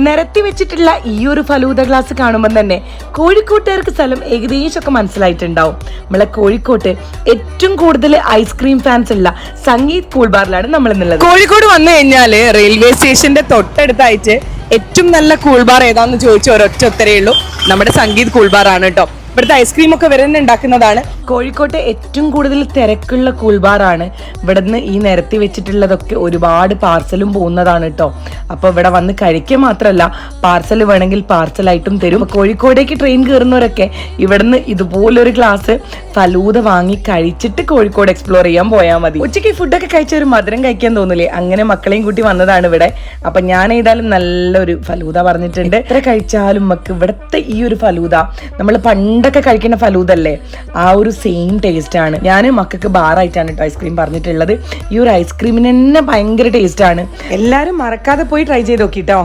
നിരത്തി വെച്ചിട്ടുള്ള ഈ ഒരു ഫലൂദ ഗ്ലാസ് കാണുമ്പോൾ തന്നെ കോഴിക്കോട്ടുകാർക്ക് സ്ഥലം ഏകദേശമൊക്കെ മനസ്സിലായിട്ടുണ്ടാവും. നമ്മളെ കോഴിക്കോട്ട് ഏറ്റവും കൂടുതൽ ഐസ്ക്രീം ഫാൻസ് ഉള്ള സംഗീത് കൂൾ ബാറിലാണ് നമ്മൾ ഇന്നുള്ളത്. കോഴിക്കോട് വന്നു കഴിഞ്ഞാല് റെയിൽവേ സ്റ്റേഷന്റെ തൊട്ടടുത്തായിട്ട് ഏറ്റവും നല്ല കൂൾ ബാർ ഏതാന്ന് ചോദിച്ച ഒരൊറ്റ ഉത്തരേ ഉള്ളൂ, നമ്മുടെ സംഗീത് കൂൾ ബാർ ആണ് കേട്ടോ. ഇവിടുത്തെ ഐസ്ക്രീം ഒക്കെ ഇവരെന്നെ ഉണ്ടാക്കുന്നതാണ്. കോഴിക്കോട്ടെ ഏറ്റവും കൂടുതൽ തിരക്കുള്ള കൂൾബാറാണ്. ഇവിടുന്ന് ഈ നിരത്തി വെച്ചിട്ടുള്ളതൊക്കെ ഒരുപാട് പാർസലും പോകുന്നതാണ് കേട്ടോ. അപ്പോൾ ഇവിടെ വന്ന് കഴിക്കുക മാത്രമല്ല, പാർസൽ വേണമെങ്കിൽ പാർസലായിട്ടും തരും. കോഴിക്കോടേക്ക് ട്രെയിൻ കയറുന്നവരൊക്കെ ഇവിടുന്ന് ഇതുപോലൊരു ഗ്ലാസ് ഫലൂദ വാങ്ങി കഴിച്ചിട്ട് കോഴിക്കോട് എക്സ്പ്ലോർ ചെയ്യാൻ പോയാൽ മതി. ഉച്ചയ്ക്ക് ഫുഡൊക്കെ കഴിച്ച ഒരു മധുരം കഴിക്കാൻ തോന്നില്ലേ, അങ്ങനെ മക്കളെയും കൂട്ടി വന്നതാണ് ഇവിടെ. അപ്പം ഞാൻ ഏതായാലും നല്ലൊരു ഫലൂദ പറഞ്ഞിട്ടുണ്ട്. എത്ര കഴിച്ചാലും നമുക്ക് ഇവിടുത്തെ ഈ ഒരു ഫലൂദ നമ്മൾ പണ്ടൊക്കെ കഴിക്കുന്ന ഫലൂദല്ലേ, ആ ഒരു സെയിം ടേസ്റ്റ് ആണ്. ഞാൻ മക്കൾക്ക് ബാറായിട്ടാണ് കേട്ടോ ഐസ്ക്രീം പറഞ്ഞിട്ടുള്ളത്. ഈ ഒരു ഐസ്ക്രീമിന് തന്നെ ഭയങ്കര ടേസ്റ്റ് ആണ്. എല്ലാവരും മറക്കാതെ പോയി ട്രൈ ചെയ്ത് നോക്കിട്ടോ.